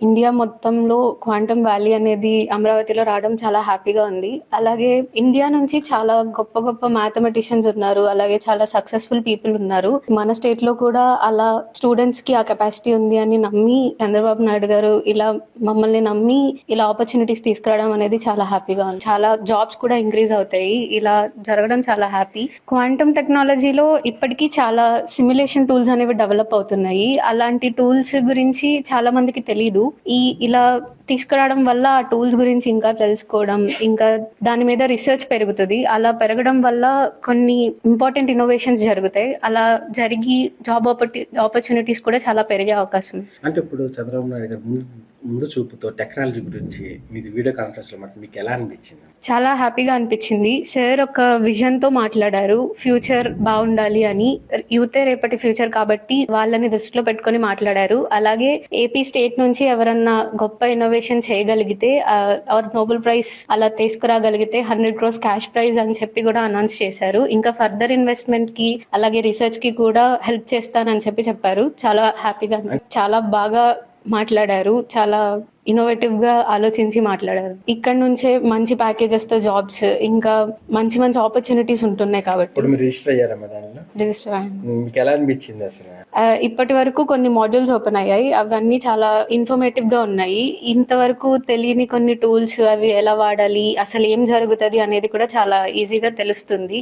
India మొత్తంలో quantum valley అనేది అమరావతిలో రావడం చాలా హ్యాపీగా ఉంది. అలాగే ఇండియా నుంచి చాలా గొప్ప గొప్ప మ్యాథమెటిషియన్స్ ఉన్నారు. అలాగే చాలా సక్సెస్ఫుల్ పీపుల్ ఉన్నారు. మన స్టేట్ లో కూడా అలా స్టూడెంట్స్ కి ఆ కెపాసిటీ ఉంది అని నమ్మి చంద్రబాబు నాయుడు గారు ఇలా మమ్మల్ని నమ్మి ఇలా ఆపర్చునిటీస్ తీసుకురావడం అనేది చాలా హ్యాపీగా ఉంది. చాలా జాబ్స్ కూడా ఇంక్రీజ్ అవుతాయి. ఇలా జరగడం చాలా హ్యాపీ. క్వాంటమ్ టెక్నాలజీలో ఇప్పటికీ చాలా సిమ్యులేషన్ టూల్స్ అనేవి డెవలప్ అవుతున్నాయి. అలాంటి టూల్స్ గురించి చాలా మందికి తెలీదు. ఇలా తీసుకురావడం వల్ల ఆ టూల్స్ గురించి ఇంకా తెలుసుకోవడం, ఇంకా దాని మీద రీసెర్చ్ పెరుగుతుంది. అలా పెరగడం వల్ల కొన్ని ఇంపార్టెంట్ ఇన్నోవేషన్స్ జరుగుతాయి. అలా జరిగి జాబ్ ఆపర్చునిటీస్ కూడా చాలా పెరిగే అవకాశం ఉంది. అంటే ఇప్పుడు చంద్రబాబు నాయుడు గారు ముందు చూపుతో టెక్నాలజీ గురించి మీది వీడియో కాన్ఫరెన్స్ లో మీకు ఎలా అనిపించింది? చాలా హ్యాపీగా అనిపించింది. సార్ ఒక విజన్ తో మాట్లాడారు, ఫ్యూచర్ బాగుండాలి అని. యూతే రేపటి ఫ్యూచర్ కాబట్టి వాళ్ళని దృష్టిలో పెట్టుకొని మాట్లాడారు. అలాగే ఏపీ స్టేట్ నుంచి ఎవరన్నా గొప్ప ఇన్నోవేషన్ చేయగలిగితే నోబెల్ ప్రైజ్ అలా తీసుకురాగలిగితే 100 crores క్యాష్ ప్రైజ్ అని చెప్పి కూడా అనౌన్స్ చేశారు. ఇంకా ఫర్దర్ ఇన్వెస్ట్మెంట్ కి అలాగే రీసెర్చ్ కి కూడా హెల్ప్ చేస్తానని చెప్పారు. చాలా హ్యాపీగా, చాలా బాగా మాట్లాడారు. చాలా ఇన్నోవేటివ్ గా ఆలోచించి మాట్లాడారు. ఇక్కడ నుంచే మంచి ప్యాకేజెస్ తో జాబ్స్, ఇంకా మంచి మంచి ఆపర్చునిటీస్ ఉంటున్నాయి. కాబట్టి రిజిస్టర్ అయ్యారమ్మా దానిలో? రిజిస్టర్ అయ్యాను. మీకు ఎలా అనిపించింది అసలు? ఇప్పటి వరకు కొన్ని మాడ్యూల్స్ ఓపెన్ అయ్యాయి. అవన్నీ చాలా ఇన్ఫర్మేటివ్ గా ఉన్నాయి. ఇంతవరకు తెలియని కొన్ని టూల్స్, అవి ఎలా వాడాలి, అసలు ఏం జరుగుతుంది అనేది కూడా చాలా ఈజీగా తెలుస్తుంది.